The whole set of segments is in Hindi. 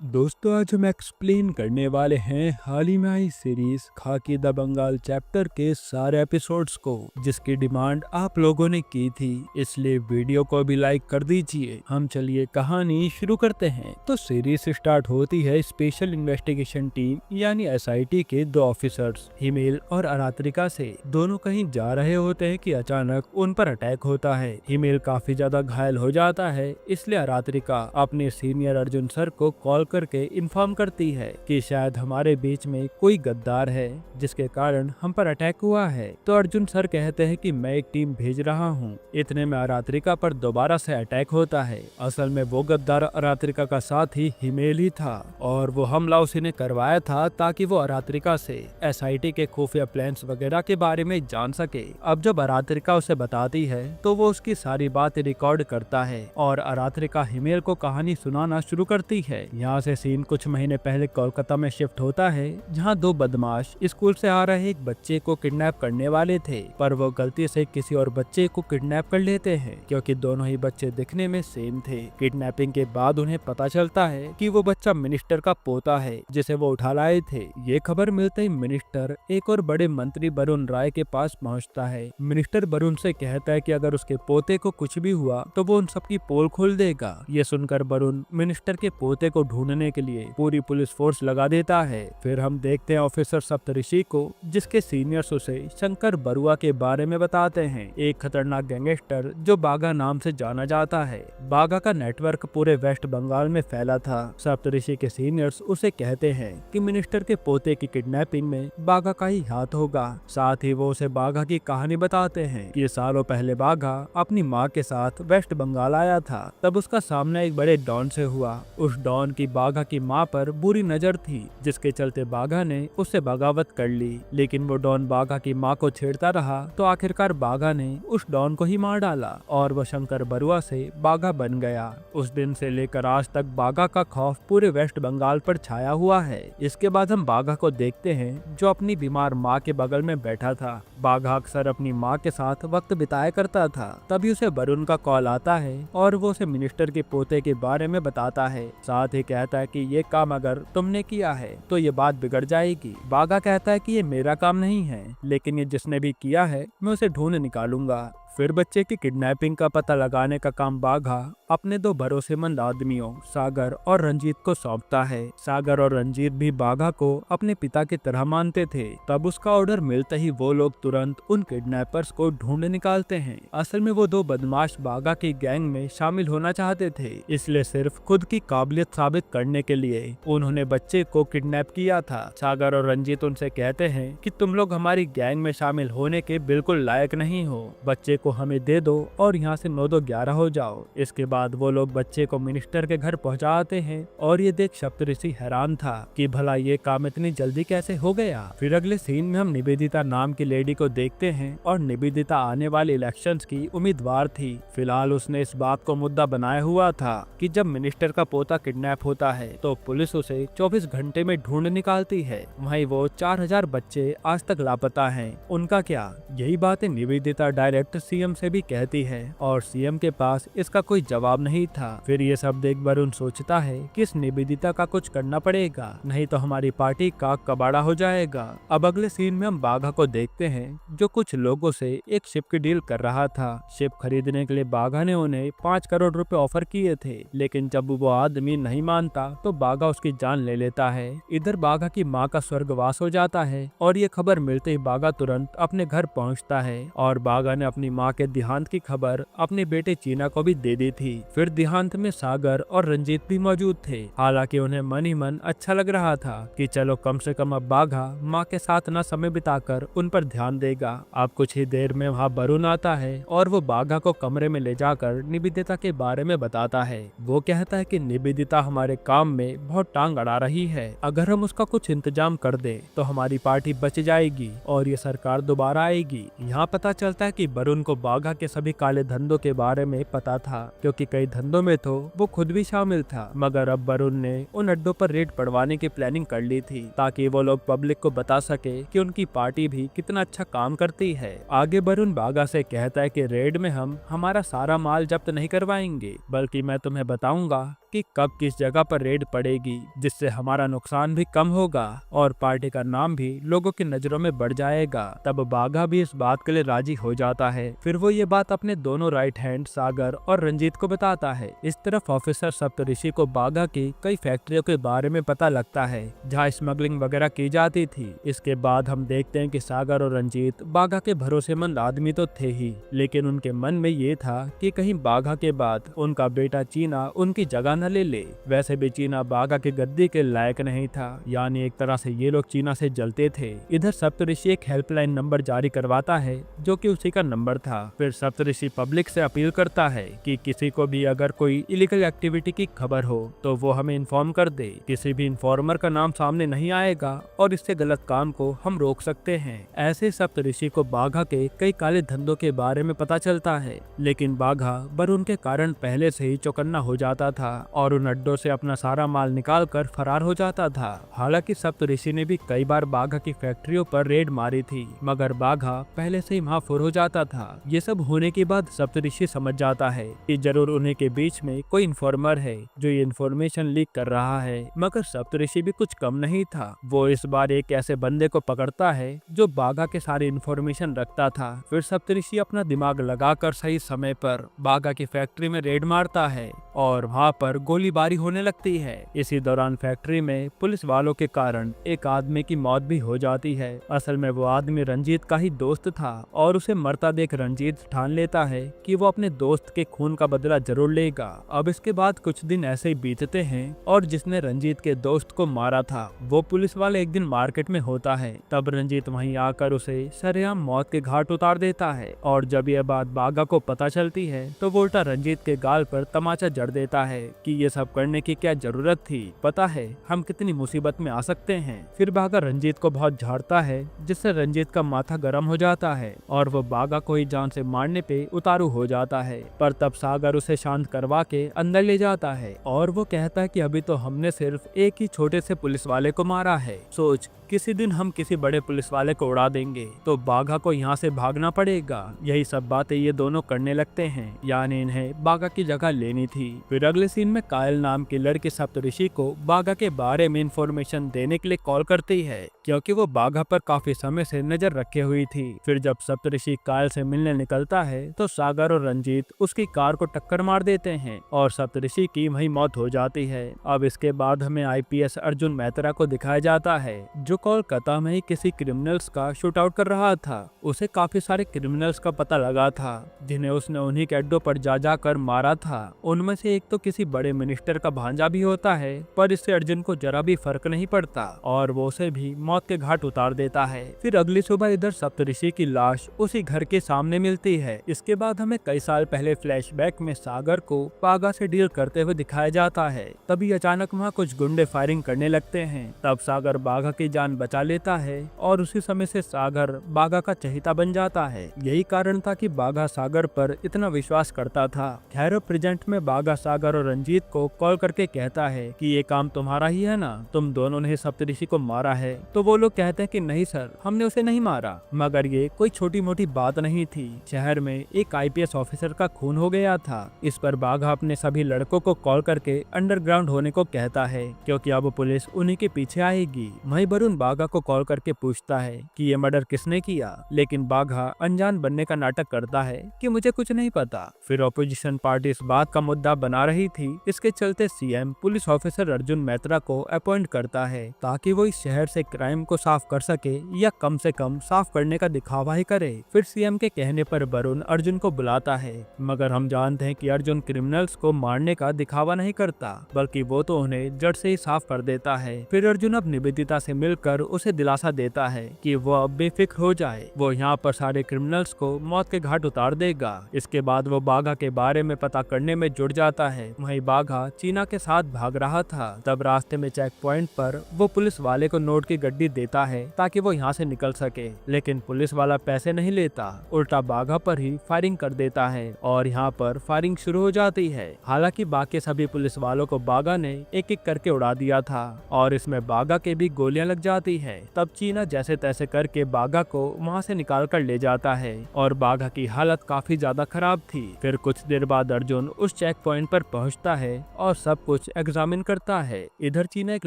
दोस्तों, आज हम एक्सप्लेन करने वाले हैं हाल ही में आई सीरीज खाकी द बंगाल चैप्टर के सारे एपिसोड्स को, जिसकी डिमांड आप लोगों ने की थी, इसलिए वीडियो को भी लाइक कर दीजिए। हम चलिए कहानी शुरू करते हैं। तो सीरीज स्टार्ट होती है स्पेशल इन्वेस्टिगेशन टीम यानी एसआईटी के दो ऑफिसर्स हिमेल और अरात्रिका से। दोनों कहीं जा रहे होते हैं कि अचानक उन पर अटैक होता है। हिमेल काफी ज्यादा घायल हो जाता है, इसलिए अरात्रिका अपने सीनियर अर्जुन सर को कॉल करके इन्फॉर्म करती है कि शायद हमारे बीच में कोई गद्दार है जिसके कारण हम पर अटैक हुआ है। तो अर्जुन सर कहते हैं कि मैं एक टीम भेज रहा हूँ। इतने में अरात्रिका पर दोबारा से अटैक होता है। असल में वो गद्दार अरात्रिका का साथी हिमेल ही था और वो हमला उसी ने करवाया था ताकि वो अरात्रिका से एसआईटी के खुफिया प्लान्स वगैरह के बारे में जान सके। अब जब अरात्रिका उसे बताती है तो वो उसकी सारी बातें रिकॉर्ड करता है और अरात्रिका हिमेल को कहानी सुनाना शुरू करती है। यहाँ से सीन कुछ महीने पहले कोलकाता में शिफ्ट होता है, जहाँ दो बदमाश स्कूल से आ रहे एक बच्चे को किडनैप करने वाले थे, पर वो गलती से किसी और बच्चे को किडनैप कर लेते हैं क्योंकि दोनों ही बच्चे दिखने में सेम थे। किडनैपिंग के बाद उन्हें पता चलता है कि वो बच्चा मिनिस्टर का पोता है जिसे वो उठा लाए थे। ये खबर मिलते ही मिनिस्टर एक और बड़े मंत्री वरुण राय के पास पहुँचता है। मिनिस्टर वरुण से कहता है कि अगर उसके पोते को कुछ भी हुआ तो वो उन सबकी पोल खोल देगा। ये सुनकर वरुण मिनिस्टर के पोते को ढूंढने के लिए पूरी पुलिस फोर्स लगा देता है। फिर हम देखते हैं ऑफिसर सप्तऋषि को, जिसके सीनियर्स उसे शंकर बरुआ के बारे में बताते हैं, एक खतरनाक गैंगस्टर जो बागा नाम से जाना जाता है। बागा का नेटवर्क पूरे वेस्ट बंगाल में फैला था। सप्तऋषि के सीनियर्स उसे कहते हैं कि मिनिस्टर के पोते की किडनैपिंग में बागा का ही हाथ होगा। साथ ही वो उसे बागा की कहानी बताते हैं कि सालों पहले बागा अपनी माँ के साथ वेस्ट बंगाल आया था, तब उसका सामना एक बड़े डॉन से हुआ। उस डॉन की बागा की माँ पर बुरी नजर थी, जिसके चलते बागा ने उससे बगावत कर ली। लेकिन वो डॉन बागा की माँ को छेड़ता रहा तो आखिरकार बागा ने उस डॉन को ही मार डाला और वो शंकर बरुआ से बागा बन गया। उस दिन से लेकर आज तक बागा का खौफ पूरे वेस्ट बंगाल पर छाया हुआ है। इसके बाद हम बागा को देखते हैं जो अपनी बीमार माँ के बगल में बैठा था। बागा अक्सर अपनी माँ के साथ वक्त बिताया करता था। तभी उसे वरुण का कॉल आता है और वो उसे मिनिस्टर के पोते के बारे में बताता है। साथ ही कहता है कि ये काम अगर तुमने किया है तो ये बात बिगड़ जाएगी। बागा कहता है कि ये मेरा काम नहीं है, लेकिन ये जिसने भी किया है मैं उसे ढूंढ निकालूंगा। फिर बच्चे की किडनैपिंग का पता लगाने का काम बागा अपने दो भरोसेमंद आदमियों सागर और रंजीत को सौंपता है। सागर और रंजीत भी बागा को अपने पिता की तरह मानते थे। तब उसका ऑर्डर मिलते ही वो लोग तुरंत उन किडनैपर्स को ढूंढ निकालते हैं। असल में वो दो बदमाश बागा की गैंग में शामिल होना चाहते थे, इसलिए सिर्फ खुद की काबिलियत साबित करने के लिए उन्होंने बच्चे को किडनैप किया था। सागर और रंजीत उनसे कहते हैं कि तुम लोग हमारी गैंग में शामिल होने के बिल्कुल लायक नहीं हो, बच्चे को हमें दे दो और यहाँ से 9 2 11 हो जाओ। इसके बाद वो लोग बच्चे को मिनिस्टर के घर पहुँचाते हैं और ये देख सप्तऋषि हैरान था कि भला ये काम इतनी जल्दी कैसे हो गया। फिर अगले सीन में हम निवेदिता नाम की लेडी को देखते हैं और निवेदिता आने वाले इलेक्शंस की उम्मीदवार थी। फिलहाल उसने इस बात को मुद्दा बनाया हुआ था कि जब मिनिस्टर का पोता किडनैप होता है तो पुलिस उसे 24 घंटे में ढूंढ निकालती है। वहीं वो 4000 बच्चे आज तक लापता हैं, उनका क्या। यही बातें निवेदिता डायरेक्ट सीएम से भी कहती है और सीएम के पास इसका कोई जवाब नहीं था। फिर ये सब देख वरुण सोचता है कि इस निवेदिता का कुछ करना पड़ेगा, नहीं तो हमारी पार्टी का कबाड़ा हो जाएगा। अब अगले सीन में हम बागा को देखते हैं जो कुछ लोगों से एक शिप की डील कर रहा था। शिप खरीदने के लिए बागा ने उन्हें 5 करोड़ रुपए ऑफर किए थे, लेकिन जब वो आदमी नहीं मानता तो बागा उसकी जान ले लेता है। इधर बागा की माँ का स्वर्गवास हो जाता है और ये खबर मिलते ही बागा तुरंत अपने घर पहुँचता है और बागा ने अपनी माँ के देहांत की खबर अपने बेटे चीना को भी दे दी थी। फिर देहांत में सागर और रंजीत भी मौजूद थे। हालांकि उन्हें मन ही मन अच्छा लग रहा था कि चलो कम से कम अब बागा माँ के साथ न समय बिताकर उन पर ध्यान देगा। अब कुछ ही देर में वहाँ वरुण आता है और वो बागा को कमरे में ले जाकर निवेदिता के बारे में बताता है। वो कहता है कि निवेदिता हमारे काम में बहुत टांग अड़ा रही है, अगर हम उसका कुछ इंतजाम कर दे तो हमारी पार्टी बच जाएगी और ये सरकार दोबारा आएगी। यहाँ पता चलता है कि वरुण को बागा के सभी काले धंधों के बारे में पता था, क्योंकि कई धंधों में तो वो खुद भी शामिल था। मगर अब वरुण ने उन अड्डों पर रेड पड़वाने की प्लानिंग कर ली थी ताकि वो लोग पब्लिक को बता सके कि उनकी पार्टी भी कितना अच्छा काम करती है। आगे वरुण बागा से कहता है कि रेड में हम हमारा सारा माल जब्त नहीं करवाएंगे, बल्कि मैं तुम्हें बताऊंगा कि कब किस जगह पर रेड पड़ेगी, जिससे हमारा नुकसान भी कम होगा और पार्टी का नाम भी लोगों की नजरों में बढ़ जाएगा। तब बाघा भी इस बात के लिए राजी हो जाता है। फिर वो ये बात अपने दोनों राइट हैंड सागर और रंजीत को बताता है। इस तरफ ऑफिसर सप्तऋषि को बाघा की कई फैक्ट्रियों के बारे में पता लगता है जहाँ स्मगलिंग वगैरह की जाती थी। इसके बाद हम देखते हैं कि सागर और रंजीत बाघा के भरोसेमंद आदमी तो थे ही, लेकिन उनके मन में ये था कि कहीं बाघा के बाद उनका बेटा चीना उनकी जगह न ले ले। वैसे भी चीना बाघा के गद्दी के लायक नहीं था, यानी एक तरह से ये लोग चीना से जलते थे। इधर सप्तऋषि एक हेल्पलाइन नंबर जारी करवाता है जो कि उसी का नंबर था। फिर सप्तऋषि पब्लिक से अपील करता है कि किसी को भी अगर कोई इलीगल एक्टिविटी की खबर हो तो वो हमें इन्फॉर्म कर दे। किसी भी इन्फॉर्मर का नाम सामने नहीं आएगा और इससे गलत काम को हम रोक सकते हैं। ऐसे सप्तऋषि को बाघा के कई काले धंधों के बारे में पता चलता है, लेकिन बाघा वरुण के कारण पहले से ही चौकन्ना हो जाता था और उन अड्डों से अपना सारा माल निकाल कर फरार हो जाता था। हालांकि सप्तऋषि ने भी कई बार बाघा की फैक्ट्रियों पर रेड मारी थी, मगर बाघा पहले से ही वहाँ फुर हो जाता था। ये सब होने के बाद सप्तऋषि समझ जाता है कि जरूर उन्हीं के बीच में कोई इन्फॉर्मर है जो ये इन्फॉर्मेशन लीक कर रहा है। मगर सप्तऋषि भी कुछ कम नहीं था। वो इस बार एक ऐसे बंदे को पकड़ता है जो बाघा के सारी इन्फॉर्मेशन रखता था। फिर सप्तऋषि अपना दिमाग लगाकर सही समय पर बाघा की फैक्ट्री में रेड मारता है और वहाँ पर गोलीबारी होने लगती है। इसी दौरान फैक्ट्री में पुलिस वालों के कारण एक आदमी की मौत भी हो जाती है। असल में वो आदमी रंजीत का ही दोस्त था और उसे मरता देख रंजीत ठान लेता है कि वो अपने दोस्त के खून का बदला जरूर लेगा। अब इसके बाद कुछ दिन ऐसे ही बीतते हैं और जिसने रंजीत के दोस्त को मारा था वो पुलिस वाले एक दिन मार्केट में होता है। तब रंजीत वहीं आकर उसे सरेआम मौत के घाट उतार देता है और जब यह बात बाघा को पता चलती है तो वो उल्टा रंजीत के गाल पर तमाचा जड़ देता है कि ये सब करने की क्या जरूरत थी, पता है हम कितनी मुसीबत में आ सकते हैं। फिर बाघा रंजीत को बहुत झाड़ता है जिससे रंजीत का माथा गर्म हो जाता है और वो बाघा को ही जान से मारने पे उतारू हो जाता है। पर तब सागर उसे शांत करवा के अंदर ले जाता है और वो कहता है कि अभी तो हमने सिर्फ एक ही छोटे से पुलिस वाले को मारा है, सोच किसी दिन हम किसी बड़े पुलिस वाले को उड़ा देंगे तो बाघा को यहाँ से भागना पड़ेगा। यही सब बातें ये दोनों करने लगते हैं, यानी इन्हें बाघा की जगह लेनी थी। फिर अगले सीन में कायल नाम की लड़की सप्तऋषि को बाघा के बारे में इंफॉर्मेशन देने के लिए कॉल करती है क्योंकि वो बाघा पर काफी समय से नजर रखे हुई थी। फिर जब सप्तऋषि कायल से मिलने निकलता है तो सागर और रंजीत उसकी कार को टक्कर मार देते हैं और सप्तऋषि की वहीं मौत हो जाती है। अब इसके बाद हमें IPS अर्जुन मेहता को दिखाया जाता है जो कोलकाता में ही किसी क्रिमिनल्स का शूट आउट कर रहा था। उसे काफी सारे क्रिमिनल्स का पता लगा था जिन्हें उसने उन्हीं के अड्डों पर जा कर मारा था। उनमें से एक तो किसी बड़े मिनिस्टर का भांजा भी होता है, पर इससे अर्जुन को जरा भी फर्क नहीं पड़ता और वो उसे भी मौत के घाट उतार देता है। फिर अगली सुबह इधर सप्तऋषि की लाश उसी घर के सामने मिलती है। इसके बाद हमें कई साल पहले फ्लैशबैक में सागर को बाघा से डील करते हुए दिखाया जाता है। तभी अचानक वहाँ कुछ गुंडे फायरिंग करने लगते हैं। तब सागर बाघा की जान बचा लेता है और उसी समय से सागर बाघा का चहेता बन जाता है। यही कारण था कि बाघा सागर पर इतना विश्वास करता था। खैर प्रेजेंट में बाघा सागर और रंजीत को कॉल करके कहता है कि ये काम तुम्हारा ही है ना, तुम दोनों ने सप्तऋषि को मारा है। तो वो लोग कहते हैं कि नहीं सर, हमने उसे नहीं मारा। मगर ये कोई छोटी मोटी बात नहीं थी। शहर में एक IPS ऑफिसर का खून हो गया था। इस पर बाघा अपने सभी लड़कों को कॉल करके अंडरग्राउंड होने को कहता है क्योंकि अब पुलिस उन्हीं के पीछे आएगी। वहीं वरुण बाघा को कॉल करके पूछता है कि ये मर्डर किसने किया, लेकिन बाघा अनजान बनने का नाटक करता है कि मुझे कुछ नहीं पता। फिर ऑपोजिशन पार्टी इस बात का मुद्दा बना रही थी। इसके चलते CM police officer Arjun Mehta को अपॉइंट करता है ताकि वो इस शहर से क्राइम को साफ कर सके या कम से कम साफ करने का दिखावा ही करे। फिर CM के कहने पर वरुण अर्जुन को बुलाता है, मगर हम जानते हैं कि अर्जुन क्रिमिनल्स को मारने का दिखावा नहीं करता, बल्कि वो तो उन्हें जड़ से ही साफ कर देता है। फिर अर्जुन अब निवेदिता से मिलकर उसे दिलासा देता है कि वो अब बेफिक्र हो जाए, वो यहाँ पर सारे क्रिमिनल्स को मौत के घाट उतार देगा। इसके बाद वो बाघा के बारे में पता करने में जुट जाता है। वहीं बाघा चीना के साथ भाग रहा था। तब रास्ते में चेक पॉइंट पर वो पुलिस वाले को नोट की गड्डी देता है ताकि वो यहाँ से निकल सके, लेकिन पुलिस वाला पैसे नहीं लेता, उल्टा बाघा पर ही फायरिंग कर देता है और यहाँ पर फायरिंग शुरू हो जाती है। हालांकि बाकी सभी पुलिस वालों को बाघा ने एक एक करके उड़ा दिया था और इसमें बाघा के भी गोलियां लग जाती जाती है। तब चीना जैसे तैसे करके बागा को वहाँ से निकाल कर ले जाता है और बागा की हालत काफी ज्यादा खराब थी। फिर कुछ देर बाद अर्जुन उस चेक पॉइंट पर पहुँचता है और सब कुछ एग्जामिन करता है। इधर चीना एक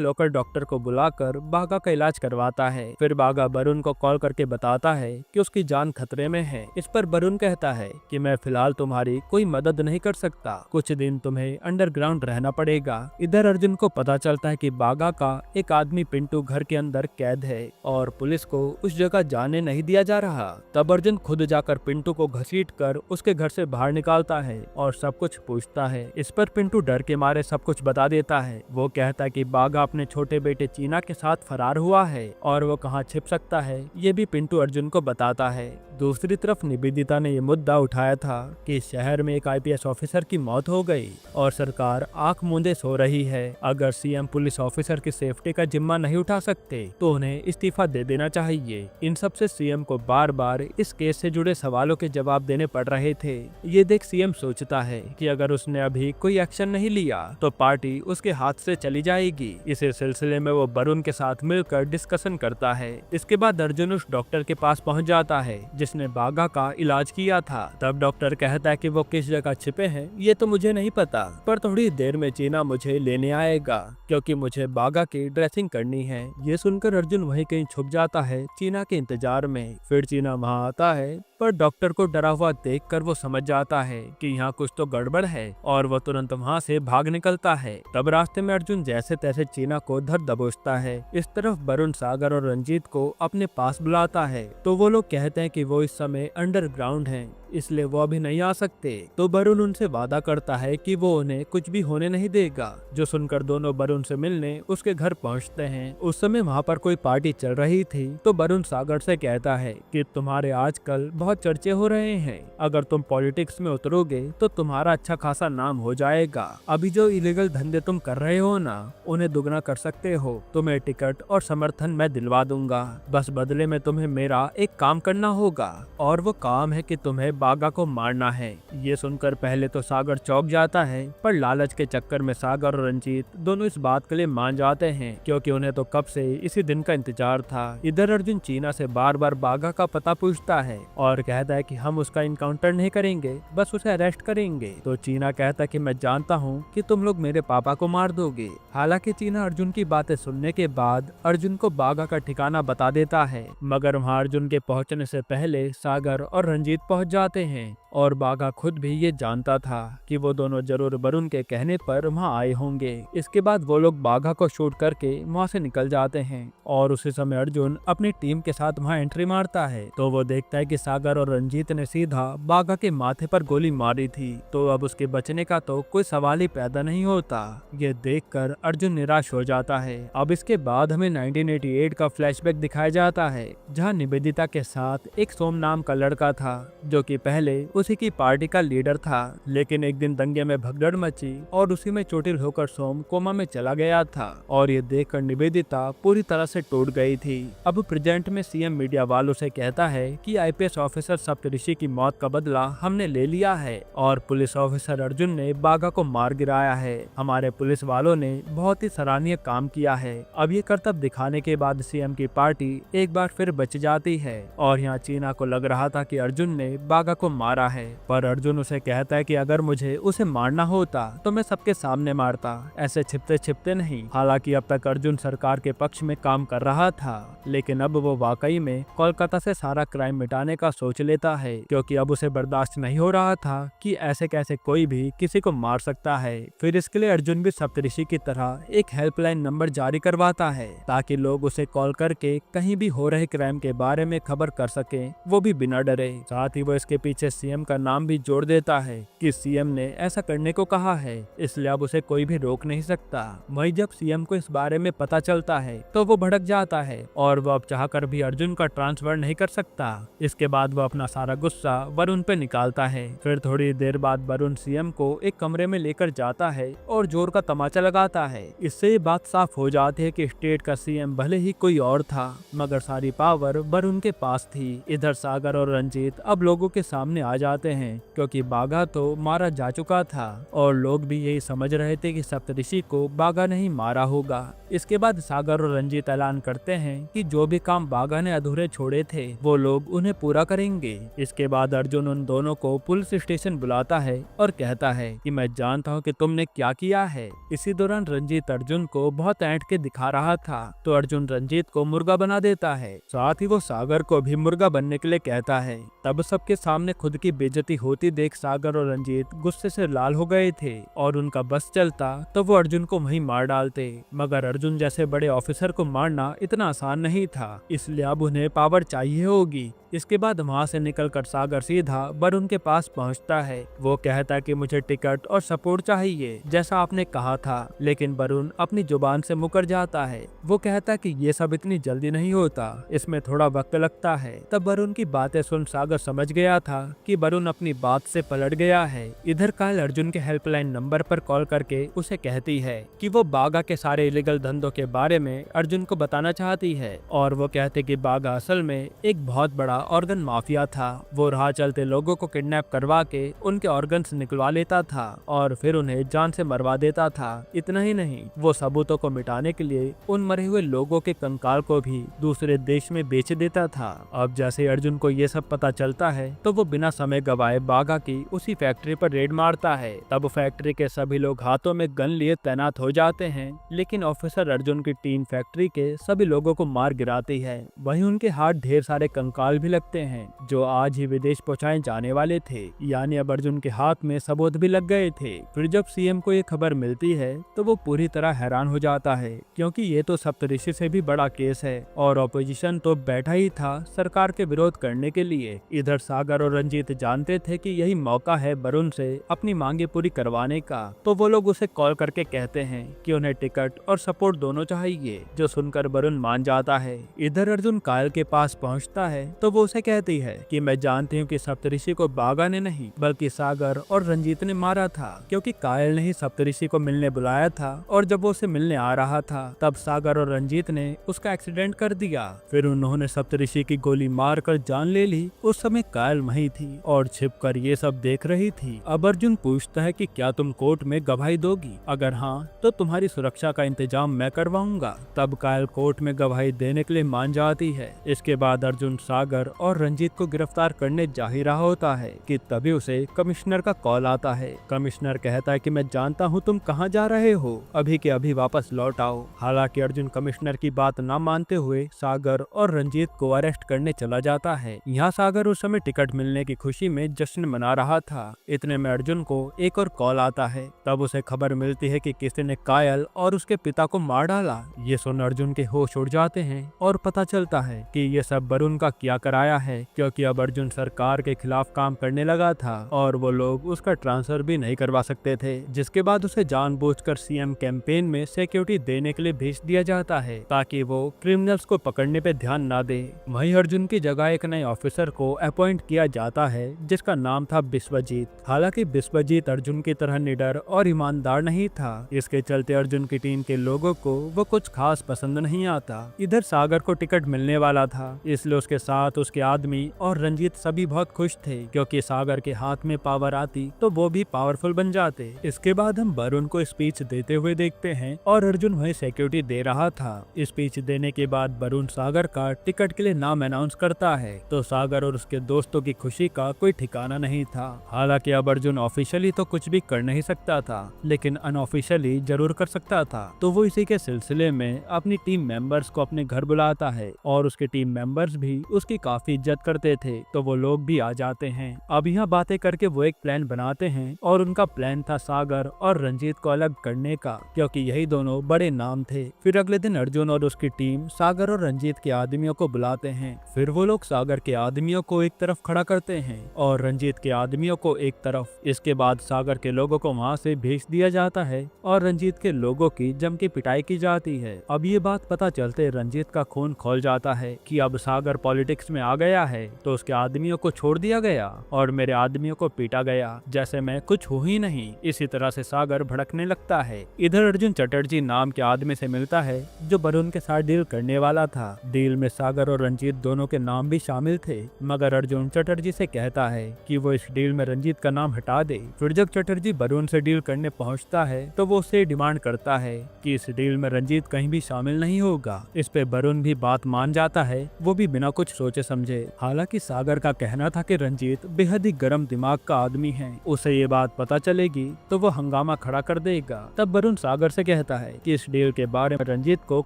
लोकल डॉक्टर को बुलाकर बागा का इलाज करवाता है। फिर बागा वरुण को कॉल करके बताता है कि उसकी जान खतरे में है। इस पर वरुण कहता है कि मैं फिलहाल तुम्हारी कोई मदद नहीं कर सकता, कुछ दिन तुम्हें अंडरग्राउंड रहना पड़ेगा। इधर अर्जुन को पता चलता है कि बागा का एक आदमी पिंटू घर के अंदर कैद है और पुलिस को उस जगह जाने नहीं दिया जा रहा। तब अर्जुन खुद जाकर पिंटू को घसीटकर उसके घर से बाहर निकालता है और सब कुछ पूछता है। इस पर पिंटू डर के मारे सब कुछ बता देता है। वो कहता है कि बागा अपने छोटे बेटे चीना के साथ फरार हुआ है और वो कहाँ छिप सकता है ये भी पिंटू अर्जुन को बताता है। दूसरी तरफ निवेदिता ने ये मुद्दा उठाया था कि शहर में एक आईपीएस ऑफिसर की मौत हो गई और सरकार आंख मूंदे सो रही है। अगर सीएम पुलिस ऑफिसर की सेफ्टी का जिम्मा नहीं उठा सकते तो उन्हें इस्तीफा दे देना चाहिए। इन सब से सीएम को बार बार इस केस से जुड़े सवालों के जवाब देने पड़ रहे थे। ये देख सीएम सोचता है कि अगर उसने अभी कोई एक्शन नहीं लिया तो पार्टी उसके हाथ से चली जाएगी। इसी सिलसिले में वो वरुण के साथ मिलकर डिस्कशन करता है। इसके बाद अर्जुन उस डॉक्टर के पास पहुंच जाता है जिसने बागा का इलाज किया था। तब डॉक्टर कहता है कि वो किस जगह छिपे हैं ये तो मुझे नहीं पता, पर थोड़ी देर में चीना मुझे लेने आएगा क्योंकि मुझे बागा की ड्रेसिंग करनी है। ये सुनकर अर्जुन वहीं कहीं छुप जाता है चीना के इंतजार में। फिर चीना वहाँ आता है पर डॉक्टर को डरा हुआ देखकर वो समझ जाता है कि यहाँ कुछ तो गड़बड़ है और वो तुरंत वहाँ से भाग निकलता है। तब रास्ते में अर्जुन जैसे तैसे चीना को धर दबोचता है। इस तरफ वरुण सागर और रंजीत को अपने पास बुलाता है तो वो लोग कहते हैं कि वो इस समय अंडरग्राउंड हैं इसलिए वो अभी नहीं आ सकते। तो वरुण उनसे वादा करता है कि वो उन्हें कुछ भी होने नहीं देगा। जो सुनकर दोनों वरुण से मिलने उसके घर पहुंचते हैं। उस समय वहाँ पर कोई पार्टी चल रही थी तो वरुण सागर से कहता है कि तुम्हारे आजकल बहुत चर्चे हो रहे हैं, अगर तुम पॉलिटिक्स में उतरोगे तो तुम्हारा अच्छा खासा नाम हो जाएगा। अभी जो इलीगल धंधे तुम कर रहे हो ना उन्हें दुगना कर सकते हो। तुम्हें टिकट और समर्थन मैं दिलवा दूंगा, बस बदले में तुम्हें मेरा एक काम करना होगा और वो काम है कि तुम्हें बागा को मारना है। ये सुनकर पहले तो सागर चौंक जाता है पर लालच के चक्कर में सागर और रंजीत दोनों इस बात के लिए मान जाते हैं क्योंकि उन्हें तो कब से इसी दिन का इंतजार था। इधर अर्जुन चीना से बार बार बागा का पता पूछता है और कहता है कि हम उसका इनकाउंटर नहीं करेंगे, बस उसे अरेस्ट करेंगे। तो चीना कहता है कि मैं जानता हूँ कि तुम लोग मेरे पापा को मार दोगे। हालांकि चीना अर्जुन की बातें सुनने के बाद अर्जुन को बागा का ठिकाना बता देता है, मगर वहाँ अर्जुन के पहुँचने से पहले सागर और रंजीत पहुँच जाते हैं और बागा खुद भी ये जानता था कि वो दोनों जरूर वरुण के कहने पर वहाँ आए होंगे। इसके बाद वो लोग बागा को शूट करके वहाँ से निकल जाते हैं और उसी समय अर्जुन अपनी टीम के साथ वहाँ एंट्री मारता है तो वो देखता है कि सागर और रंजीत ने सीधा बागा के माथे पर गोली मारी थी, तो अब उसके बचने का तो कोई सवाल ही पैदा नहीं होता। ये देखकर अर्जुन निराश हो जाता है। अब इसके बाद हमें 1988 का फ्लैशबैक दिखाया जाता है जहाँ निवेदिता के साथ एक सोम नाम का लड़का था जो कि पहले उसी की पार्टी का लीडर था, लेकिन एक दिन दंगे में भगदड़ मची और उसी में चोटिल होकर सोम कोमा में चला गया था और ये देखकर निवेदिता पूरी तरह से टूट गई थी। अब प्रेजेंट में सीएम मीडिया वालों से कहता है कि आईपीएस ऑफिसर सप्तऋषि की मौत का बदला हमने ले लिया है और पुलिस ऑफिसर अर्जुन ने बागा को मार गिराया है। हमारे पुलिस वालों ने बहुत ही सराहनीय काम किया है। अब ये करतब दिखाने के बाद सीएम की पार्टी एक बार फिर बच जाती है और यहाँ चीना को लग रहा था कि अर्जुन ने बागा को मारा है, पर अर्जुन उसे कहता है कि अगर मुझे उसे मारना होता तो मैं सबके सामने मारता, ऐसे छिपते छिपते नहीं। हालांकि अब तक अर्जुन सरकार के पक्ष में काम कर रहा था, लेकिन अब वो वाकई में कोलकाता से सारा क्राइम मिटाने का सोच लेता है क्योंकि अब उसे बर्दाश्त नहीं हो रहा था कि ऐसे कैसे कोई भी किसी को मार सकता है। फिर इसके लिए अर्जुन भी सप्तऋषि की तरह एक हेल्पलाइन नंबर जारी करवाता है ताकि लोग उसे कॉल करके कहीं भी हो रहे क्राइम के बारे में खबर कर सके, वो भी बिना डरे। साथ ही वो इसके पीछे सीएम का नाम भी जोड़ देता है कि सीएम ने ऐसा करने को कहा है, इसलिए अब उसे कोई भी रोक नहीं सकता। वहीं जब सीएम को इस बारे में पता चलता है तो वो भड़क जाता है और वो अब चाहकर भी अर्जुन का ट्रांसफर नहीं कर सकता। इसके बाद वो अपना सारा गुस्सा वरुण पे निकालता है। फिर थोड़ी देर बाद वरुण सीएम को एक कमरे में लेकर जाता है और जोर का तमाचा लगाता है। इससे ये बात साफ हो जाती है कि स्टेट का सीएम भले ही कोई और था, मगर सारी पावर वरुण के पास थी। इधर सागर और रंजीत अब लोगों के सामने आ जाते हैं क्योंकि बाघा तो मारा जा चुका था और लोग भी यही समझ रहे थे कि सप्तऋषि को बाघा ने ही मारा होगा। इसके बाद सागर और रंजीत ऐलान करते हैं कि जो भी काम बाघा ने अधूरे छोड़े थे वो लोग उन्हें पूरा करेंगे। इसके बाद अर्जुन उन दोनों को पुलिस स्टेशन बुलाता है और कहता है कि मैं जानता हूँ कि तुमने क्या किया है। इसी दौरान रंजीत अर्जुन को बहुत ऐंठ के दिखा रहा था तो अर्जुन रंजीत को मुर्गा बना देता है, साथ ही वो सागर को भी मुर्गा बनने के लिए कहता है। तब सबके सामने खुद की बेइज्जती होती देख सागर और रंजीत गुस्से से लाल हो गए थे और उनका बस चलता तो वो अर्जुन को वहीं मार डालते, मगर अर्जुन जैसे बड़े ऑफिसर को मारना इतना आसान नहीं था, इसलिए अब उन्हें पावर चाहिए होगी। इसके बाद वहाँ से निकलकर सागर सीधा वरुण के पास पहुँचता है। वो कहता है कि मुझे टिकट और सपोर्ट चाहिए जैसा आपने कहा था, लेकिन वरुण अपनी जुबान से मुकर जाता है। वो कहता है कि ये सब इतनी जल्दी नहीं होता, इसमें थोड़ा वक्त लगता है। तब वरुण की बातें सुन सागर समझ गया था कि वरुण अपनी बात से पलट गया है। इधर कायल अर्जुन के हेल्पलाइन नंबर पर कॉल करके उसे कहती है कि वो बाघा के सारे इलीगल धंधों के बारे में अर्जुन को बताना चाहती है और वो कहते कि बाघा असल में एक बहुत बड़ा ऑर्गन माफिया था। वो राह चलते लोगों को किडनैप करवा के उनके ऑर्गन्स निकलवा लेता था और फिर उन्हें जान से मरवा देता था। इतना ही नहीं, वो सबूतों को मिटाने के लिए उन मरे हुए लोगों के कंकाल को भी दूसरे देश में बेच देता था। अब जैसे अर्जुन को ये सब पता चलता है तो वो बिना समय गवाए बाघा की उसी फैक्ट्री पर रेड मारता है। तब फैक्ट्री के सभी लोग हाथों में गन लिए तैनात हो जाते हैं, लेकिन ऑफिसर अर्जुन की टीम फैक्ट्री के सभी लोगों को मार गिराती है। वहीं उनके हाथ ढेर सारे कंकाल भी लगते हैं जो आज ही विदेश पहुंचाए जाने वाले थे, यानी अब अर्जुन के हाथ में सबूत भी लग गए थे। फिर जब सीएम को ये खबर मिलती है तो वो पूरी तरह हैरान हो जाता है क्योंकि ये तो सप्तऋषि से भी बड़ा केस है और ऑपोजिशन तो बैठा ही था सरकार के विरोध करने के लिए। इधर सागर और रंजीत जानते थे कि यही मौका है वरुण से अपनी मांगे पूरी करवाने का, तो वो लोग उसे कॉल करके कहते हैं कि उन्हें टिकट और सपोर्ट दोनों चाहिए, जो सुनकर वरुण मान जाता है। इधर अर्जुन कायल के पास पहुंचता है तो वो उसे कहती है कि मैं जानती हूँ कि सप्तऋषि को बाघा ने नहीं बल्कि सागर और रंजीत ने मारा था, क्योंकि कायल ने ही सप्तऋषि को मिलने बुलाया था और जब वो उसे मिलने आ रहा था तब सागर और रंजीत ने उसका एक्सीडेंट कर दिया। फिर उन्होंने सप्तऋषि की गोली मार कर जान ले ली। उस समय कायल वहीं थी और छिपकर ये सब देख रही थी। अब अर्जुन पूछता है कि क्या तुम कोर्ट में गवाही दोगी? अगर हाँ तो तुम्हारी सुरक्षा का इंतजाम मैं करवाऊंगा। तब कायल कोर्ट में गवाही देने के लिए मान जाती है। इसके बाद अर्जुन सागर और रंजीत को गिरफ्तार करने जा ही रहा होता है कि तभी उसे कमिश्नर का कॉल आता है। कमिश्नर कहता है कि मैं जानता हूँ तुम कहाँ जा रहे हो, अभी के अभी वापस लौट आओ। हालांकि अर्जुन कमिश्नर की बात न मानते हुए सागर और रंजीत को अरेस्ट करने चला जाता है। यहाँ सागर उस समय टिकट मिलने की खुशी में जश्न मना रहा था। इतने में अर्जुन को एक और कॉल आता है। तब उसे खबर मिलती है कि किसी ने कायल और उसके पिता को मार डाला। ये सुन अर्जुन के होश उड़ जाते हैं और पता चलता है कि ये सब वरुण का किया कराया है, क्योंकि अब अर्जुन सरकार के खिलाफ काम करने लगा था और वो लोग उसका ट्रांसफर भी नहीं करवा सकते थे, जिसके बाद उसे जानबूझकर सीएम कैंपेन में सिक्योरिटी देने के लिए भेज दिया जाता है ताकि वो क्रिमिनल्स को पकड़ने पे ध्यान ना दे। वहीं अर्जुन की जगह एक नए ऑफिसर को अपॉइंट किया जाता है जिसका नाम था विश्वजीत। हालांकि विश्वजीत अर्जुन की तरह निडर और ईमानदार नहीं था, इसके चलते अर्जुन की टीम के लोगों को वो कुछ खास पसंद नहीं आता। इधर सागर को टिकट मिलने वाला था, इसलिए उसके साथ उसके आदमी और रंजीत सभी बहुत खुश थे क्योंकि सागर के हाथ में पावर आती तो वो भी पावरफुल बन जाते। इसके बाद हम वरुण को स्पीच देते हुए देखते हैं और अर्जुन वही सिक्योरिटी दे रहा था। स्पीच देने के बाद वरुण सागर का टिकट के लिए नाम अनाउंस करता है तो सागर और उसके दोस्तों की खुशी का कोई ठिकाना नहीं था। हालांकि अब अर्जुन ऑफिशियली तो कुछ भी कर नहीं सकता था, लेकिन अनऑफिशियली जरूर कर सकता था। तो वो इसी के सिलसिले में अपनी टीम मेंबर्स को अपने घर बुलाता है और उसके टीम मेंबर्स भी उसकी काफी इज्जत करते थे, तो वो लोग भी आ जाते हैं। अब यहाँ बातें करके वो एक प्लान बनाते हैं और उनका प्लान था सागर और रंजीत को अलग करने का, क्योंकि यही दोनों बड़े नाम थे। फिर अगले दिन अर्जुन और उसकी टीम सागर और रंजीत के आदमियों को बुलाते हैं। फिर वो लोग सागर के आदमियों को एक तरफ खड़ा करते हैं और रंजीत के आदमियों को एक तरफ। इसके बाद सागर के लोगों को वहाँ से भेज दिया जाता है और रंजीत के लोगों की जम की पिटाई की जाती है। अब ये बात पता चलते रंजीत का खून खोल जाता है कि अब सागर पॉलिटिक्स में आ गया है, तो उसके आदमियों को छोड़ दिया गया और मेरे आदमियों को पीटा गया जैसे मैं कुछ हूँ ही नहीं। इसी तरह से सागर भड़कने लगता है। इधर अर्जुन चटर्जी नाम के आदमी से मिलता है जो वरुण के साथ डील करने वाला था। डील में सागर और रंजीत दोनों के नाम भी शामिल थे, मगर अर्जुन चटर्जी से कहता कहता है कि वो इस डील में रंजीत का नाम हटा दे। फिर जब चटर्जी वरुण से डील करने पहुंचता है तो वो उससे डिमांड करता है कि इस डील में रंजीत कहीं भी शामिल नहीं होगा। इस पे वरुण भी बात मान जाता है, वो भी बिना कुछ सोचे समझे। हालांकि सागर का कहना था कि रंजीत बेहद ही गर्म दिमाग का आदमी है, उसे ये बात पता चलेगी तो वो हंगामा खड़ा कर देगा। तब वरुण सागर से कहता है कि इस डील के बारे में रंजीत को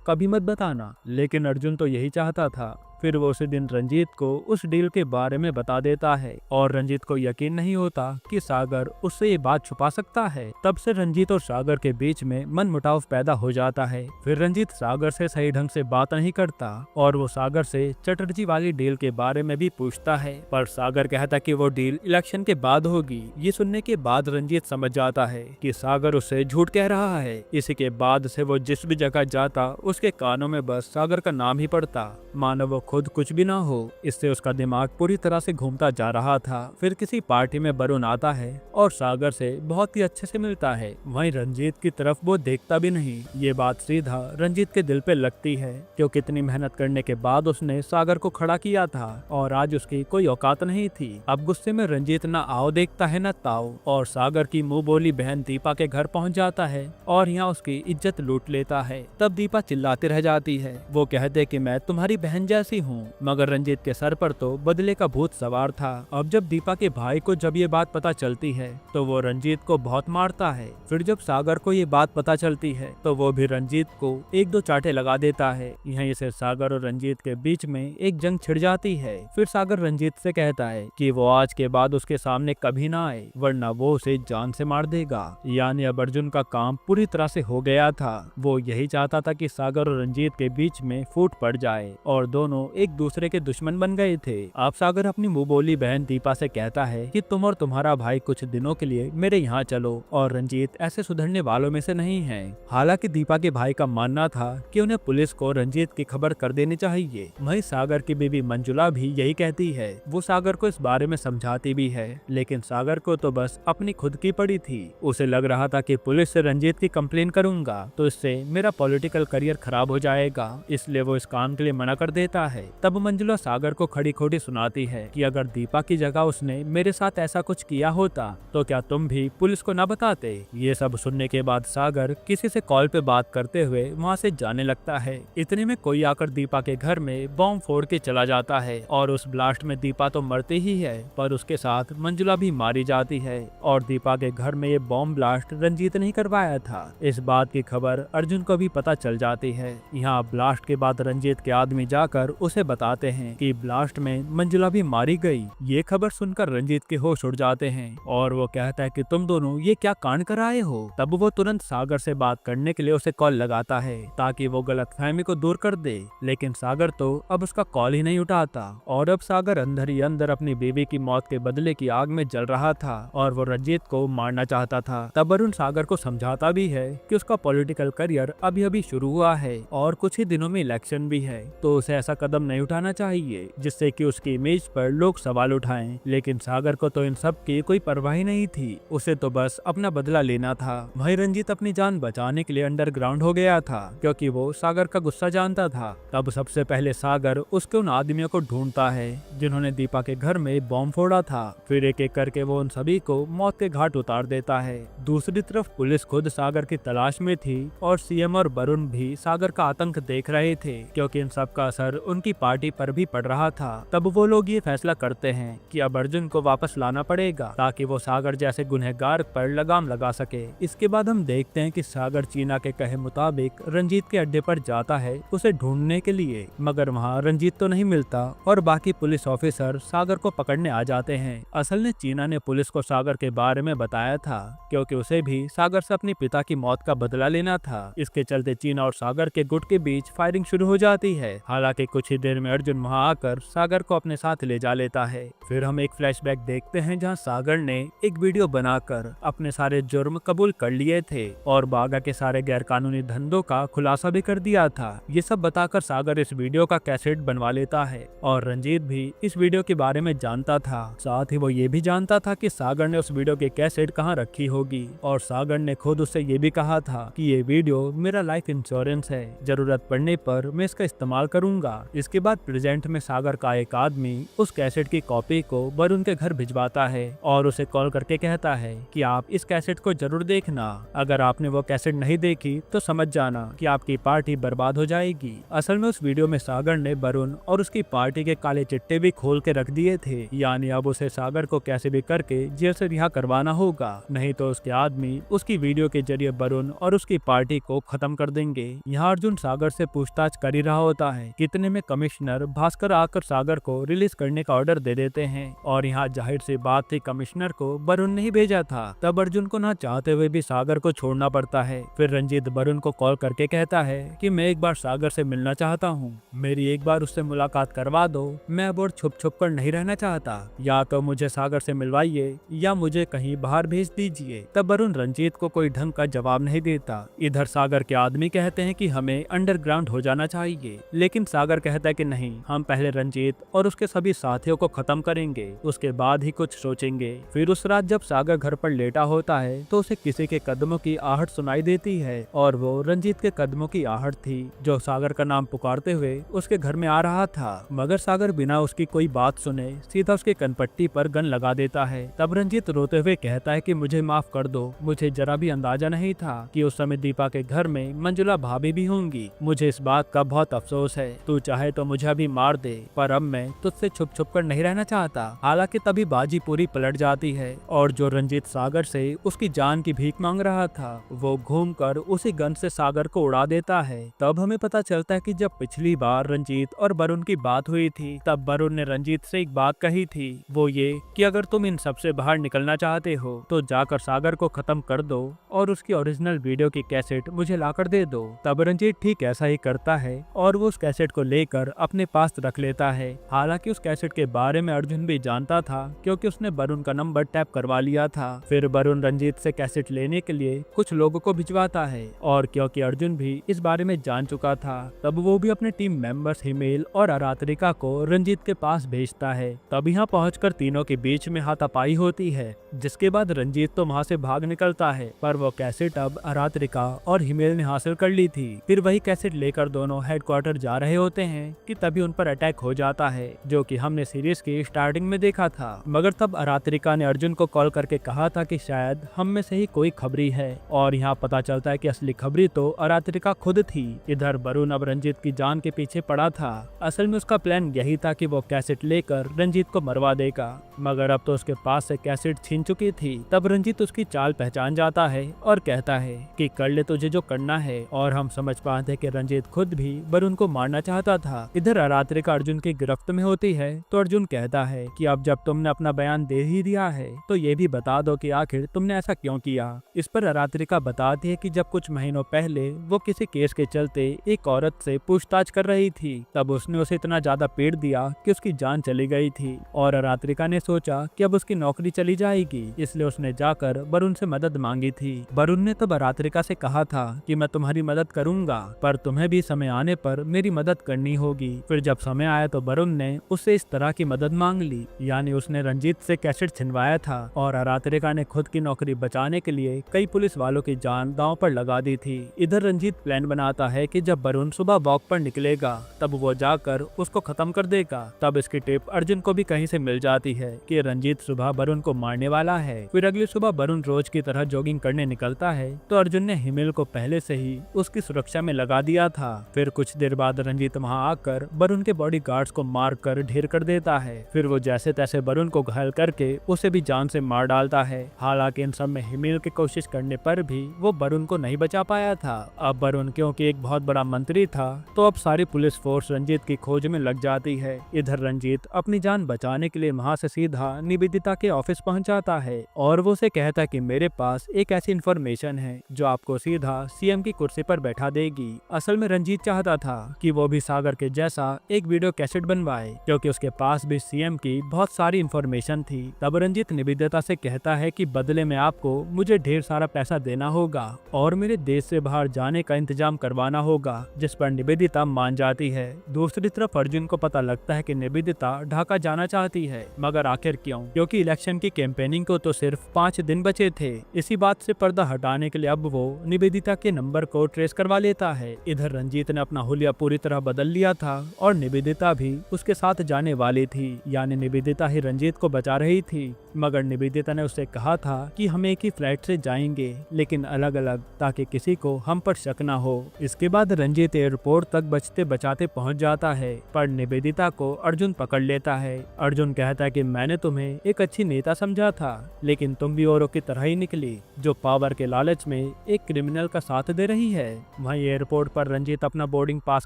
कभी मत बताना, लेकिन अर्जुन तो यही चाहता था। फिर वो उसी दिन रंजीत को उस डील के बारे में बता देता है और रंजीत को यकीन नहीं होता कि सागर उससे ये बात छुपा सकता है। तब से रंजीत और सागर के बीच में मनमुटाव पैदा हो जाता है। फिर रंजीत सागर से सही ढंग से बात नहीं करता और वो सागर से चटर्जी वाली डील के बारे में भी पूछता है, पर सागर कहता कि वो डील इलेक्शन के बाद होगी। ये सुनने के बाद रंजीत समझ जाता है कि सागर उससे झूठ कह रहा है। इसी के बाद से वो जिस भी जगह जाता उसके कानों में बस सागर का नाम ही पड़ता, मानो वो खुद कुछ भी ना हो। इससे उसका दिमाग पूरी तरह से घूमता जा रहा था। फिर किसी पार्टी में वरुण आता है और सागर से बहुत ही अच्छे से मिलता है। वहीं रंजीत की तरफ वो देखता भी नहीं। ये बात सीधा रंजीत के दिल पे लगती है, क्योंकि इतनी मेहनत करने के बाद उसने सागर को खड़ा किया था और आज उसकी कोई औकात नहीं थी। अब गुस्से में रंजीत ना आओ देखता है न ताओ और सागर की मुंह बोली बहन दीपा के घर पहुंच जाता है और यहाँ उसकी इज्जत लूट लेता है। तब दीपा चिल्लाती रह जाती है। वो कहते कि मैं तुम्हारी बहन जैसी हूँ, मगर रंजीत के सर पर तो बदले का भूत सवार था। अब जब दीपा के भाई को जब ये बात पता चलती है तो वो रंजीत को बहुत मारता है। फिर जब सागर को ये बात पता चलती है तो वो भी रंजीत को एक दो चाटे लगा देता है। यहीं से सागर और रंजीत के बीच में एक जंग छिड़ जाती है। फिर सागर रंजीत से कहता है कि वो आज के बाद उसके सामने कभी ना आए, वरना वो उसे जान से मार देगा। यानी अब अर्जुन का काम पूरी तरह से हो गया था। वो यही चाहता था कि सागर और रंजीत के बीच में फूट पड़ जाए और दोनों एक दूसरे के दुश्मन बन गए थे। अब सागर अपनी मुंह बोली बहन दीपा से कहता है कि तुम और तुम्हारा भाई कुछ दिनों के लिए मेरे यहाँ चलो, और रंजीत ऐसे सुधरने वालों में से नहीं है। हालांकि दीपा के भाई का मानना था कि उन्हें पुलिस को रंजीत की खबर कर देनी चाहिए। वहीं सागर की बीवी मंजुला भी यही कहती है। वो सागर को इस बारे में समझाती भी है, लेकिन सागर को तो बस अपनी खुद की पड़ी थी। उसे लग रहा था कि पुलिस से रंजीत की कंप्लेन करूंगा तो इससे मेरा पॉलिटिकल करियर खराब हो जाएगा, इसलिए वो इस काम के लिए मना कर देता है। तब मंजुला सागर को खड़ी खोटी सुनाती है कि अगर दीपा की जगह उसने मेरे साथ ऐसा कुछ किया होता तो क्या तुम भी पुलिस को न बताते। ये सब सुनने के बाद सागर किसी से कॉल पे बात करते हुए वहाँ से जाने लगता है। इतने में कोई आकर दीपा के घर में बॉम्ब फोड़ के चला जाता है और उस ब्लास्ट में दीपा तो मरती ही है, पर उसके साथ मंजुला भी मारी जाती है। और दीपा के घर में ये बॉम्ब ब्लास्ट रंजीत ने करवाया था। इस बात की खबर अर्जुन को भी पता चल जाती है। यहाँ ब्लास्ट के बाद रंजीत के आदमी जाकर उसे बताते हैं कि ब्लास्ट में मंजुला भी मारी गई। ये खबर सुनकर रंजीत के होश उड़ जाते हैं और वो कहता है कि तुम दोनों ये क्या कांड कराए हो। तब वो तुरंत सागर से बात करने के लिए उसे कॉल लगाता है ताकि वो गलतफहमी को दूर कर दे, लेकिन सागर तो अब उसका कॉल ही नहीं उठाता। और अब सागर अंदर ही अंदर अपनी बीवी की मौत के बदले की आग में जल रहा था और वो रंजीत को मारना चाहता था। तब वरुण सागर को समझाता भी है कि उसका पॉलिटिकल करियर अभी अभी शुरू हुआ है और कुछ ही दिनों में इलेक्शन भी है, तो उसे ऐसा कदम नहीं उठाना चाहिए जिससे कि उसकी इमेज पर लोग सवाल उठाएं। लेकिन सागर को तो इन सब की कोई परवाह ही नहीं थी, उसे तो बस अपना बदला लेना था। वहीं रंजीत अपनी जान बचाने के लिए अंडरग्राउंड हो गया था, क्योंकि वो सागर का गुस्सा जानता था। तब सबसे पहले सागर उसके उन आदमियों को ढूंढता है जिन्होंने दीपा के घर में बॉम्ब फोड़ा था। फिर एक एक करके वो उन सभी को मौत के घाट उतार देता है। दूसरी तरफ पुलिस खुद सागर की तलाश में थी और सीएम और वरुण भी सागर का आतंक देख रहे थे, क्योंकि इन सब का असर उनकी पार्टी पर भी पड़ रहा था। तब वो लोग ये फैसला करते हैं कि अब अर्जुन को वापस लाना पड़ेगा ताकि वो सागर जैसे गुनहगार पर लगाम लगा सके। इसके बाद हम देखते हैं कि सागर चीना के कहे मुताबिक रंजीत के अड्डे पर जाता है उसे ढूंढने के लिए, मगर वहाँ रंजीत तो नहीं मिलता और बाकी पुलिस ऑफिसर सागर को पकड़ने आ जाते हैं। असल में चीना ने पुलिस को सागर के बारे में बताया था, क्योंकि उसे भी सागर से अपने पिता की मौत का बदला लेना था। इसके चलते चीना और सागर के गुट के बीच फायरिंग शुरू हो जाती है। हालांकि कुछ ही देर में अर्जुन वहां आकर सागर को अपने साथ ले जा लेता है। फिर हम एक फ्लैशबैक देखते हैं जहां सागर ने एक वीडियो बनाकर अपने सारे जुर्म कबूल कर लिए थे और बागा के सारे गैरकानूनी धंधों का खुलासा भी कर दिया था। ये सब बताकर सागर इस वीडियो का कैसेट बनवा लेता है और रंजीत भी इस वीडियो के बारे में जानता था। साथ ही वो ये भी जानता था कि सागर ने उस वीडियो की कैसेट कहाँ रखी होगी और सागर ने खुद उससे ये भी कहा था कि ये वीडियो मेरा लाइफ इंश्योरेंस है, जरूरत पड़ने पर मैं इसका इस्तेमाल करूंगा। जिसके बाद प्रेजेंट में सागर का एक आदमी उस कैसेट की कॉपी को वरुण के घर भिजवाता है और उसे कॉल करके कहता है कि आप इस कैसेट को जरूर देखना। अगर आपने वो कैसेट नहीं देखी तो समझ जाना कि आपकी पार्टी बर्बाद हो जाएगी। असल में उस वीडियो में सागर ने वरुण और उसकी पार्टी के काले चिट्टे भी खोल के रख दिए थे, यानी अब उसे सागर को कैसे भी करके जेल से रिहा करवाना होगा, नहीं तो उसके आदमी उसकी वीडियो के जरिए वरुण और उसकी पार्टी को खत्म कर देंगे। यहाँ अर्जुन सागर से पूछताछ कर ही रहा होता है, कितने में कमिश्नर भास्कर आकर सागर को रिलीज करने का ऑर्डर दे देते हैं और यहाँ जाहिर सी बात थी कमिश्नर को वरुण ने ही भेजा था। तब अर्जुन को ना चाहते हुए भी सागर को छोड़ना पड़ता है। फिर रंजीत वरुण को कॉल करके कहता है कि मैं एक बार सागर से मिलना चाहता हूँ, मेरी एक बार उससे मुलाकात करवा दो, मैं अब और छुप छुप कर नहीं रहना चाहता, या तो मुझे सागर से मिलवाइए या मुझे कहीं बाहर भेज दीजिए। तब वरुण रंजीत को कोई ढंग का जवाब नहीं देता। इधर सागर के आदमी कहते हैं कि हमें अंडरग्राउंड हो जाना चाहिए, लेकिन सागर कहता है कि नहीं, हम पहले रंजीत और उसके सभी साथियों को खत्म करेंगे, उसके बाद ही कुछ सोचेंगे। फिर उस रात जब सागर घर पर लेटा होता है तो उसे किसी के कदमों की आहट सुनाई देती है और वो रंजीत के कदमों की आहट थी जो सागर का नाम पुकारते हुए उसके घर में आ रहा था। मगर सागर बिना उसकी कोई बात सुने सीधा उसके कनपट्टी पर गन लगा देता है। तब रंजीत रोते हुए कहता है कि मुझे माफ कर दो, मुझे जरा भी अंदाजा नहीं था कि उस समय दीपा के घर में मंजुला भाभी भी होंगी, मुझे इस बात का बहुत अफसोस है, तू चाहे तो मुझे अभी मार दे, पर अब मैं तुझसे छुप छुप कर नहीं रहना चाहता। हालांकि तभी बाजी पूरी पलट जाती है और जो रंजीत सागर से उसकी जान की भीख मांग रहा था वो घूमकर उसी गन से सागर को उड़ा देता है। तब हमें पता चलता है कि जब पिछली बार रंजीत और वरुण की बात हुई थी तब वरुण ने रंजीत से एक बात कही थी, वो ये कि अगर तुम इन सबसे बाहर निकलना चाहते हो तो जाकर सागर को खत्म कर दो और उसकी ओरिजिनल वीडियो की कैसेट मुझे लाकर दे दो। तब रंजीत ठीक ऐसा ही करता है और वो उस कैसेट को लेकर अपने पास रख लेता है। हालांकि उस कैसेट के बारे में अर्जुन भी जानता था क्योंकि उसने वरुण का नंबर टैप करवा लिया था। फिर वरुण रंजीत से कैसेट लेने के लिए कुछ लोगों को भिजवाता है और क्योंकि अर्जुन भी इस बारे में जान चुका था तब वो भी अपने टीम मेंबर्स हिमेल और अरात्रिका को रंजीत के पास भेजता है। तब यहाँ पहुंचकर तीनों के बीच में हाथापाई होती है, जिसके बाद रंजीत तो वहाँ से भाग निकलता है, पर वो कैसेट अब अरात्रिका और हिमेल ने हासिल कर ली थी। फिर वही कैसेट लेकर दोनों हेडक्वार्टर जा रहे होते हैं कि तभी उन पर अटैक हो जाता है, जो कि हमने सीरीज की स्टार्टिंग में देखा था। मगर तब अरात्रिका ने अर्जुन को कॉल करके कहा था कि शायद हम में से ही कोई खबरी है और यहाँ पता चलता है कि असली खबरी तो अरात्रिका खुद थी। इधर वरुण अब रंजीत की जान के पीछे पड़ा था। असल में उसका प्लान यही था कि वो कैसेट लेकर रंजीत को मरवा देगा, मगर अब तो उसके पास से कैसेट छीन चुकी थी। तब रंजीत उसकी चाल पहचान जाता है और कहता है कि कर ले तुझे जो करना है, और हम समझ पाते कि रंजीत खुद भी वरुण को मारना चाहता था। इधर अरात्रिका अर्जुन की गिरफ्त में होती है तो अर्जुन कहता है कि अब जब तुमने अपना बयान दे ही दिया है तो ये भी बता दो कि आखिर तुमने ऐसा क्यों किया। इस पर अरात्रिका बताती है कि जब कुछ महीनों पहले वो किसी केस के चलते एक औरत से पूछताछ कर रही थी तब उसने उसे इतना ज्यादा पीट दिया कि उसकी जान चली गई थी और अरात्रिका ने सोचा कि अब उसकी नौकरी चली जाएगी, इसलिए उसने जाकर वरुण से मदद मांगी थी। वरुण ने तब अरात्रिका से कहा था कि मैं तुम्हारी मदद करूंगा, पर तुम्हें भी समय आने पर मेरी मदद करनी होगी। फिर जब समय आया तो वरुण ने उससे इस तरह की मदद मांग ली, यानी उसने रंजीत से कैसेट छिनवाया था और अरात्रिका ने खुद की नौकरी बचाने के लिए कई पुलिस वालों की जान दांव पर लगा दी थी। इधर रंजीत प्लान बनाता है कि जब वरुण सुबह वॉक पर निकलेगा तब वो जाकर उसको खत्म कर देगा। तब इसकी टिप अर्जुन को भी कहीं से मिल जाती है कि रंजीत सुबह वरुण को मारने वाला है। फिर अगली सुबह वरुण रोज की तरह जॉगिंग करने निकलता है तो अर्जुन ने हिमेल को पहले से ही उसकी सुरक्षा में लगा दिया था। फिर कुछ देर बाद रंजीत वहाँ आकर वरुण के बॉडी गार्ड्स को मार कर ढेर कर देता है। फिर वो जैसे तैसे वरुण को घायल करके उसे भी जान से मार डालता है। हालांकि इन सब में हिमेल की कोशिश करने पर भी वो वरुण को नहीं बचा पाया था। अब वरुण क्योंकि एक बहुत बड़ा मंत्री था तो अब सारी पुलिस फोर्स रंजीत की खोज में लग जाती है। इधर रंजीत अपनी जान बचाने के लिए वहाँ से सीधा निवेदिता के ऑफिस पहुँच जाता है और वो उसे कहता है कि मेरे पास एक ऐसी इन्फॉर्मेशन है जो आपको सीधा सीएम की कुर्सी पर बैठा देगी। असल में रंजीत चाहता था कि वो भी सागर के जैसा एक वीडियो कैसेट बनवाए क्योंकि उसके पास भी सीएम की बहुत सारी इन्फॉर्मेशन थी। तब रंजीत निवेदिता से कहता है कि बदले में आपको मुझे ढेर सारा पैसा देना होगा और मेरे देश से बाहर जाने का इंतजाम करवाना होगा, जिस पर निवेदिता मान जाती है। दूसरी तरफ अर्जुन को पता लगता है कि निवेदिता ढाका जाना चाहती है, मगर आखिर क्यों? क्योंकि इलेक्शन की कैंपेनिंग को तो सिर्फ 5 दिन बचे थे। इसी बात से पर्दा हटाने के लिए अब वो निवेदिता के नंबर को ट्रेस करवा लेता है। इधर रंजीत ने अपना हुलिया पूरी तरह बदल लिया गया था और निवेदिता भी उसके साथ जाने वाली थी, यानी निवेदिता ही रंजीत को बचा रही थी। मगर निवेदिता ने उससे कहा था कि हम एक ही फ्लाइट से जाएंगे, लेकिन अलग अलग, ताकि किसी को हम पर शक न हो। इसके बाद रंजीत एयरपोर्ट तक बचते बचाते पहुंच जाता है, पर निवेदिता को अर्जुन पकड़ लेता है। अर्जुन कहता है कि मैंने तुम्हें एक अच्छी नेता समझा था, लेकिन तुम भी औरों की तरह ही निकली, जो पावर के लालच में एक क्रिमिनल का साथ दे रही है। वहीं एयरपोर्ट पर रंजीत अपना बोर्डिंग पास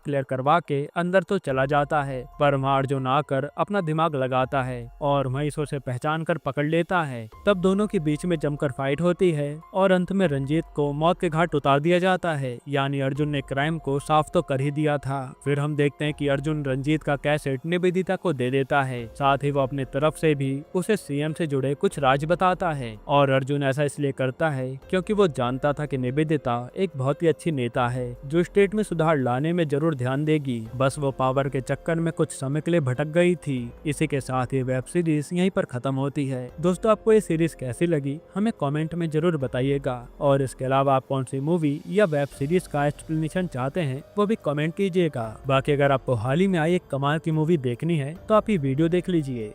क्लियर करवा के अंदर तो चला जाता है, पर वहाँ अर्जुन आकर अपना दिमाग लगाता है और वहीं से उसे पहचान कर पकड़ लेता है। तब दोनों के बीच में जमकर फाइट होती है और अंत में रंजीत को मौत के घाट उतार दिया जाता है, यानी अर्जुन ने क्राइम को साफ तो कर ही दिया था। फिर हम देखते हैं कि अर्जुन रंजीत का कैसेट निवेदिता को दे देता है, साथ ही वो अपने तरफ से भी उसे सीएम से जुड़े कुछ राज बताता है। और अर्जुन ऐसा इसलिए करता है क्योंकि वो जानता था कि निवेदिता एक बहुत ही अच्छी नेता है, जो स्टेट में सुधार लाने में जरूर ध्यान देगी। बस वो पावर के चक्कर में कुछ समय के लिए भटक गई थी। इसी के साथ ये वेब सीरीज यहीं पर खत्म होती है। दोस्तों, आपको ये सीरीज कैसी लगी हमें कमेंट में जरूर बताइएगा, और इसके अलावा आप कौन सी मूवी या वेब सीरीज का एक्सप्लेनेशन चाहते हैं वो भी कमेंट कीजिएगा। बाकी अगर आपको हाल ही में आई एक कमाल की मूवी देखनी है तो आप ये वीडियो देख लीजिए।